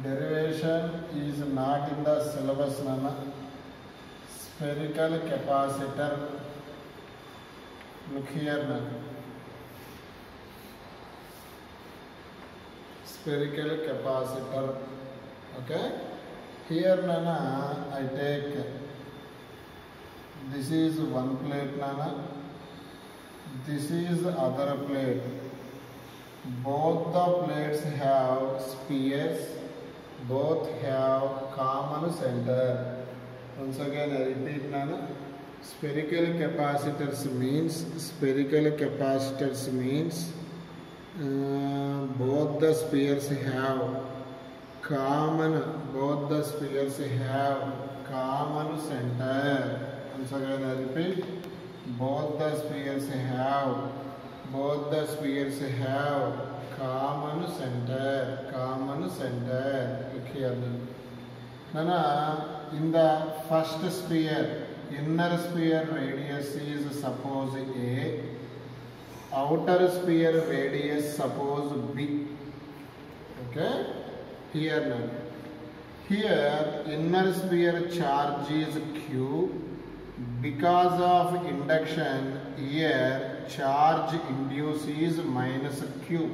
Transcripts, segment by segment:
Derivation is not in the syllabus, Nana. Spherical capacitor. Look here, Nana. Spherical capacitor. Okay. Here, Nana, I take. This is one plate, Nana. This is other plate. Both the plates have spheres. Both have common center. Once again, I repeat, Nana. Spherical capacitors means both the spheres have common. Both the spheres have common center. Once again, I repeat. Both the spheres have common center. Look here. Nana, in the first sphere, inner sphere radius is suppose A, outer sphere radius suppose B. Okay? Here, Nana. Here, inner sphere charge is Q. Because of induction, here charge induced is minus Q.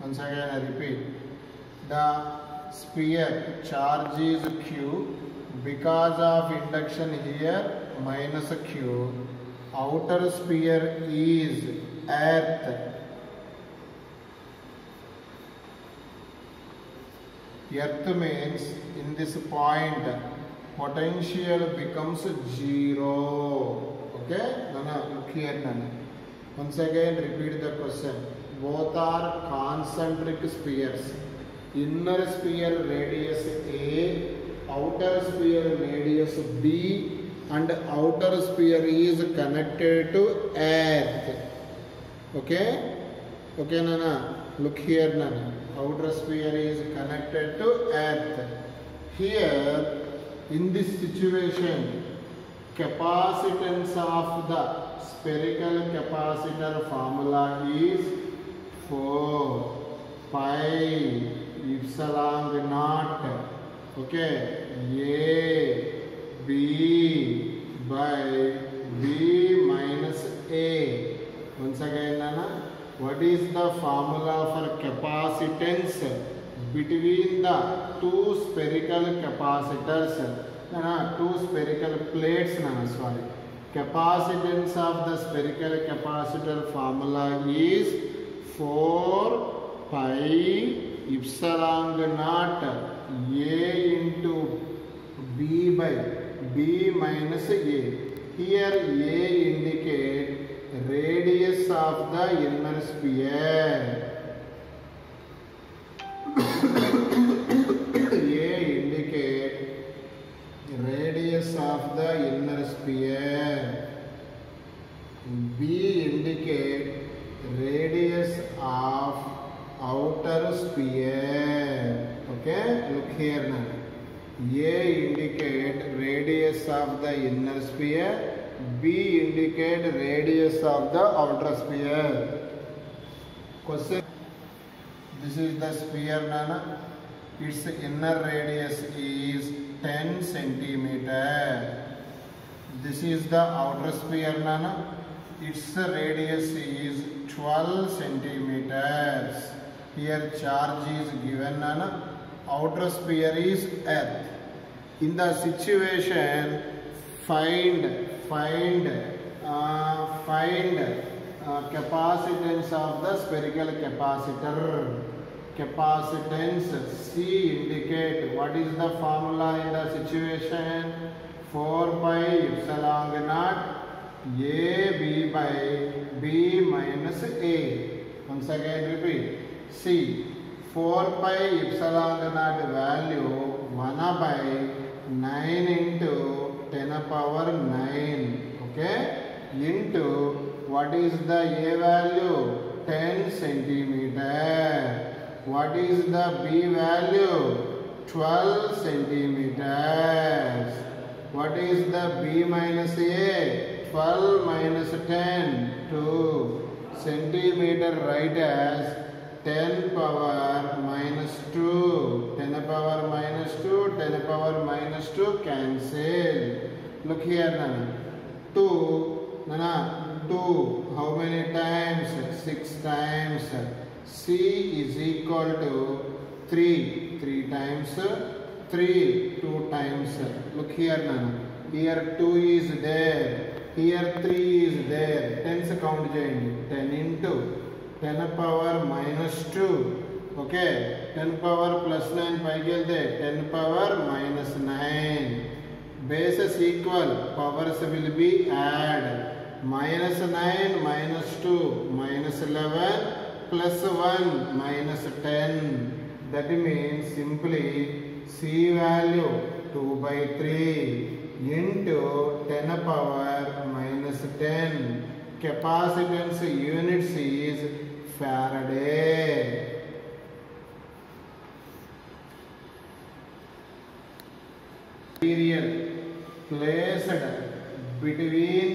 Once again, I repeat. The sphere charge is Q. Because of induction, here minus Q. Outer sphere is earth. Earth means in this point potential becomes 0. Okay? Nana, look here, Nana. Once again, repeat the question. Both are concentric spheres. Inner sphere radius A, outer sphere radius B, and outer sphere is connected to earth. Okay? Okay, Nana. Look here, Nana. Outer sphere is connected to earth. Here, in this situation, capacitance of the spherical capacitor formula is 4 pi epsilon naught. Okay, A B by B minus A. Once again, Nana, what is the formula for capacitance between the two spherical capacitors? Two spherical plates. Capacitance of the spherical capacitor formula is 4 pi epsilon naught A into B by B minus A. Here A indicate radius of the inner sphere. A indicate radius of the inner sphere. B indicate radius of outer sphere. Okay, look here now. A indicate radius of the inner sphere. B indicate radius of the outer sphere. Question. This is the sphere, Nana. Its inner radius is 10 centimeter. This is the outer sphere, Nana. Its radius is 12 centimeters. Here charge is given, Nana. Outer sphere is earth. In the situation, find capacitance of the spherical capacitor. Capacitance C indicate what is the formula in the situation? 4 pi epsilon naught A B by B minus A. Once again repeat. C 4 pi epsilon naught value 1 by 9 into 10 power 9. Okay? Into what is the A value? 10 centimeter. What is the B value? 12 centimeters. What is the B minus A? 12 minus 10, 2 centimeter. Write as 10 power minus 2. 10 power 2 cancel. Look here now. 2, Nana, 2, how many times? 6 times. C is equal to 3. 3 times 3, 2 times. Look here now. Here 2 is there. Here 3 is there. Tens count cheyandi. 10 into 10 power minus 2. Okay. 10 power plus 9 paiki velte 10 power minus 9. Bases equal. Powers will be add. Minus 9 minus 2 minus 11 plus 1 minus 10. That means simply C value 2 by 3 into 10 power minus 10. Capacitance units is Faraday. Material placed between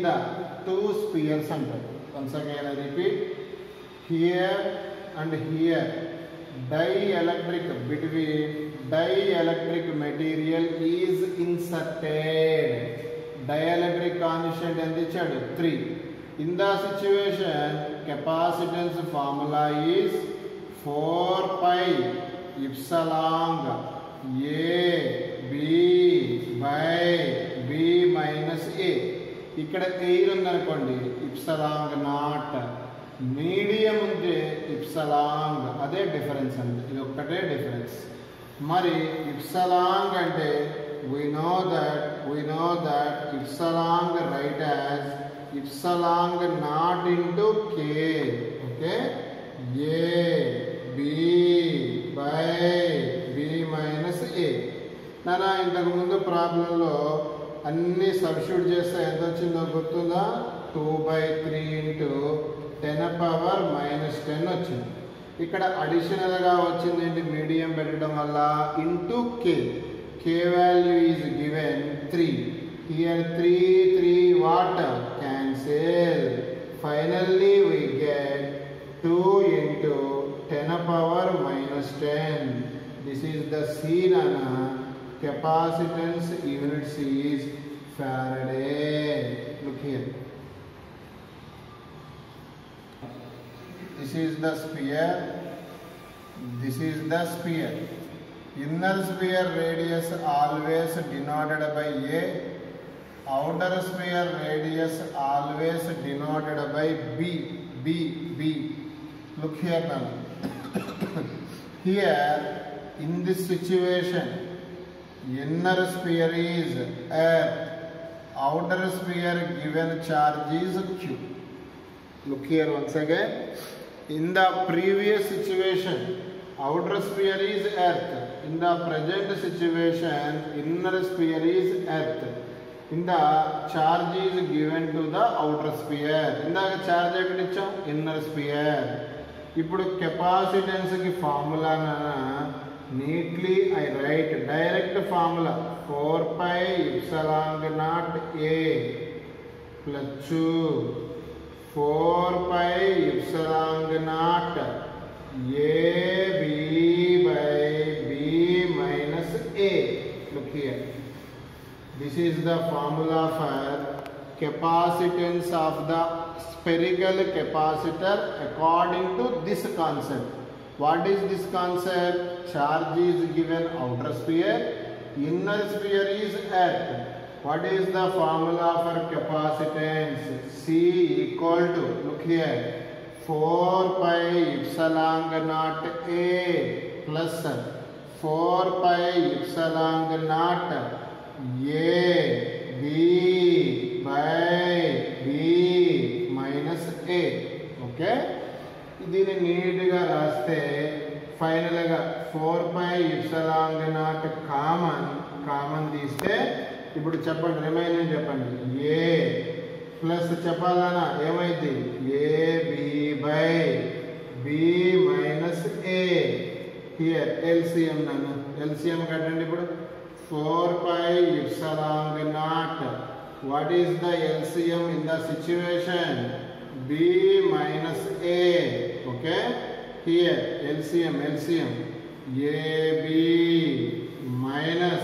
the two spheres. Once again I repeat, here and here. Dielectric material is inserted. Dielectric constant and 3. In the situation, capacitance formula is 4 pi epsilon A B by B minus A. ఇక్కడ air ఉందనుకోండి ఇప్సలాంగ్ not, medium ఉంటే ఇప్సలాంగ్, అదే difference అండి, ఇది ఒక్కటే difference. మరి ఇప్సలాంగ్ అంటే we know that ఇప్సలాంగ్ right as ఇప్సలాంగ్ naught into K. Okay, A B by B minus A. నానా ఇంతకు ముందు ప్రాబ్లంలో అన్ని సబ్స్టిట్యూట్ చేస్తే ఎంత వచ్చిందో గుర్తుందా? 2 by 3 into 10 పవర్ మైనస్ 10 వచ్చింది. ఇక్కడ అడిషనల్గా వచ్చింది ఏంటి? మీడియం పెట్టడం వల్ల into K. K value is given 3. Here 3 what cancel. Finally we get 2 into 10 power minus 10. This is the C nana. Capacitance units is Faraday. Look here. This is the sphere. This is the sphere. Inner sphere radius always denoted by A. Outer sphere radius always denoted by B. Look here now. Here in this situation, inner sphere is Earth, outer sphere given charge is Q. Look here once again. In the previous situation, outer sphere is Earth. In the present situation, inner sphere is Earth. In the charge is given to the outer sphere. In the charge ekkadicham inner sphere. Ippudu capacitance ki formula nana neatly I write direct formula 4 pi epsilon naught A plus 2 4 pi epsilon naught A B by B minus A. Look here. This is the formula for capacitance of the spherical capacitor according to this concept. What is this concept? Charge is given outer sphere, inner sphere is Earth. What is the formula for capacitance? C equal to, look here, 4 pi epsilon naught A plus 4 pi epsilon naught A B by B minus A. Okay? దీన్ని నీట్గా రాస్తే ఫైనల్గా 4 pi epsilon naught common తీస్తే ఇప్పుడు చెప్పండి, remaining చెప్పండి. ఏ plus చెప్పాలన్నా ఏమైంది? AB by B minus A. Here LCM నన్ను LCM కట్టండి. ఇప్పుడు 4 pi epsilon naught. What is the LCM in the situation? B minus A. Okay, here LCM AB minus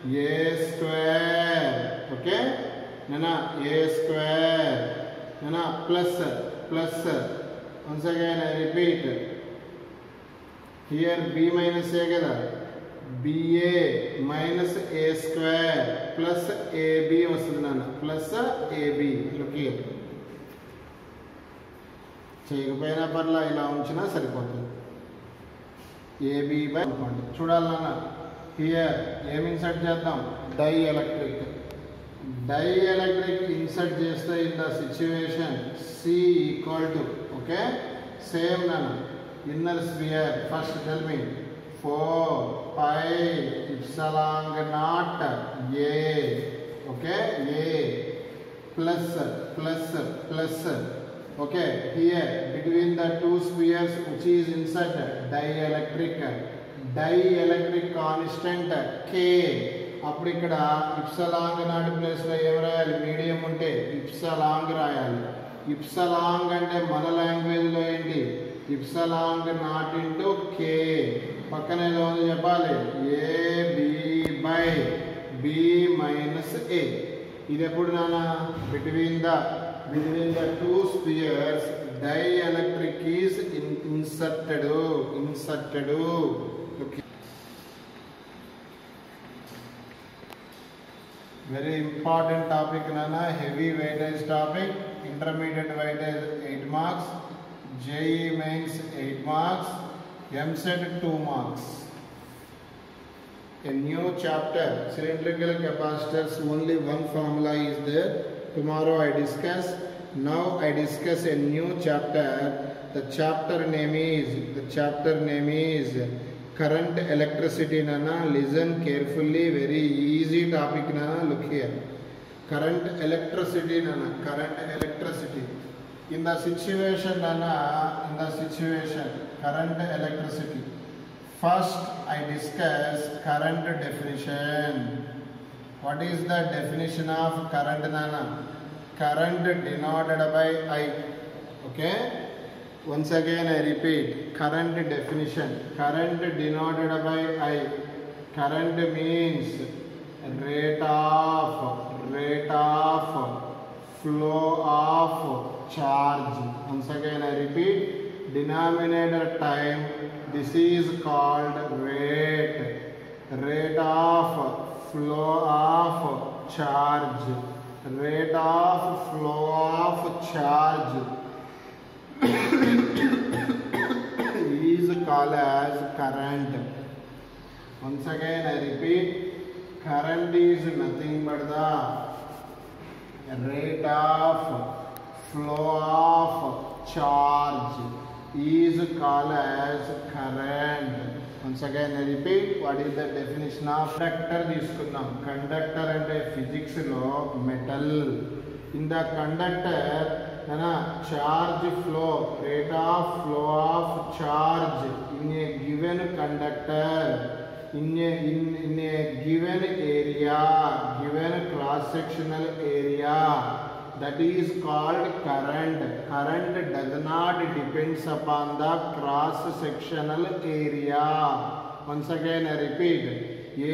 a square. Okay, nana a square, nana plus. Once again I repeat, here b minus a kada, ba minus a square plus ab వస్తుంది నాన్న, plus ab. look here, చేయకపోయినా పర్లా, ఇలా ఉంచినా సరిపోతుంది. ab by అనుకోండి. చూడాలి నాన్న, here ఏం ఇన్సర్ట్ చేద్దాం, డైఎలక్ట్రిక్. డైఎలక్ట్రిక్ ఇన్సర్ట్ చేస్తే in the situation C equal to, okay, same nana, inner sphere. First tell me, 4 pi epsilon naught a, okay, a plus. Okay, here between the two spheres which is inside dielectric constant k. అప్పుడు ఇక్కడ ఇప్సలాంగ్ not place లో ఏం రాయాలి, medium ఉంటే ఇప్సలాంగ్ రాయాలి. ఇప్సలాంగ్ అంటే మన language లో ఏంటి, ఇప్సలాంగ్ నాట్ ఇంటూ కే. పక్కన ఏదో ఉంది చెప్పాలి, a b by b minus a. ఇది ఎప్పుడు నానా, between the two spheres dielectric is inserted. Very important topic nana, heavy weightage topic. Intermediate weightage 8 marks, JEE mains 8 marks, MSET 2 marks. A new chapter, cylindrical capacitors, only one formula is there. Tomorrow I discuss. Now I discuss a new chapter. The chapter name is current electricity nana. Listen carefully, very easy topic nana. Look here, current electricity nana, current electricity. In the situation nana, current electricity. First I discuss current definition. What is the definition of current nana? Current denoted by I. Okay, once again I repeat, current definition. Current denoted by I. Current means rate of flow of charge. Once again I repeat, denominator time, this is called rate of flow of charge. Rate of flow of charge is called as current. Once again I repeat, current is nothing but the rate of flow of charge is called as current. Once again I repeat, what is the definition of conductor తీసుకుందాం. Conductor అంటే physics లో metal. In the conductor charge flow, rate of flow of charge in a given conductor, in a given area, given cross sectional area, that is called current. Current does not depends upon the cross sectional area. Once again I repeat,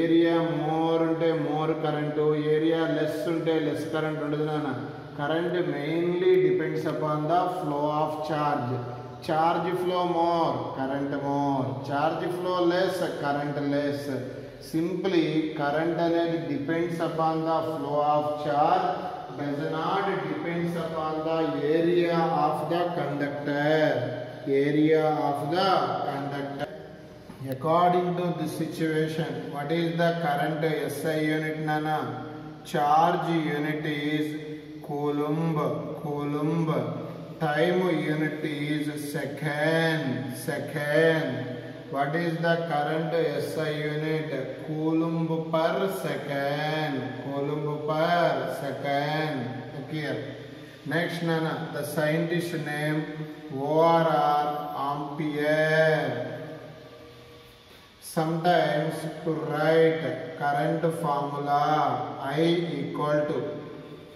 area more unte more current, area less unte less current undadu nana. Current mainly depends upon the flow of charge. Charge flow more, current more. Charge flow less, current less. Simply current అనేది depends upon the flow of charge, does not depends upon the area of the conductor. Area of the conductor. According to this situation, what is the current SI unit nana? Charge unit is coulomb. Time unit is second. What is the current SI unit? Coulomb per second. Okay. Next nana, the scientist name ORR Ampere. Sometimes to write current formula I equal to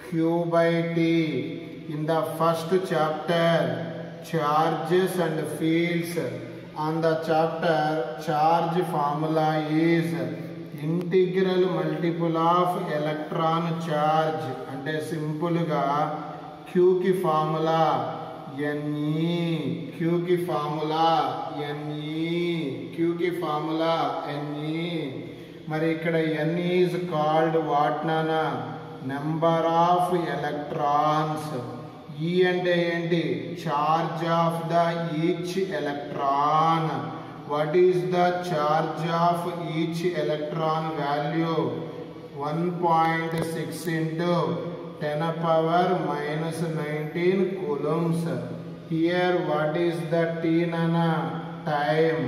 Q by T. In the first chapter, charges and fields, on the chapter charge formula is integral multiple of electron charge అంటే సింపుల్గా Q కి formula Ne, Q की formula Ne, Q की formula Ne. మరి ఇక్కడ Ne is called what నానా? Number of electrons. E అంటే ఏంటి? Charge of the each electron. What is the charge of each electron value? 1.6 into 10 power minus 19 coulombs. Here what is the T nana? Time.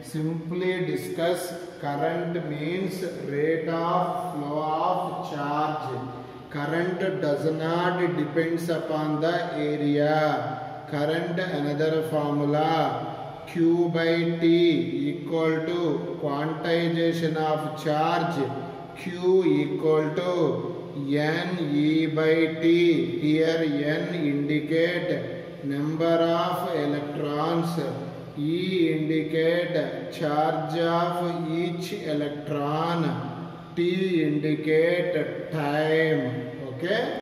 Simply discuss. Current means rate of flow of charge. Current does not depends upon the area. Current another formula Q by T equal to quantization of charge. Q equal to Ne by T. Here N indicate number of electrons. E indicate charge of each electron. T indicate time. Okay.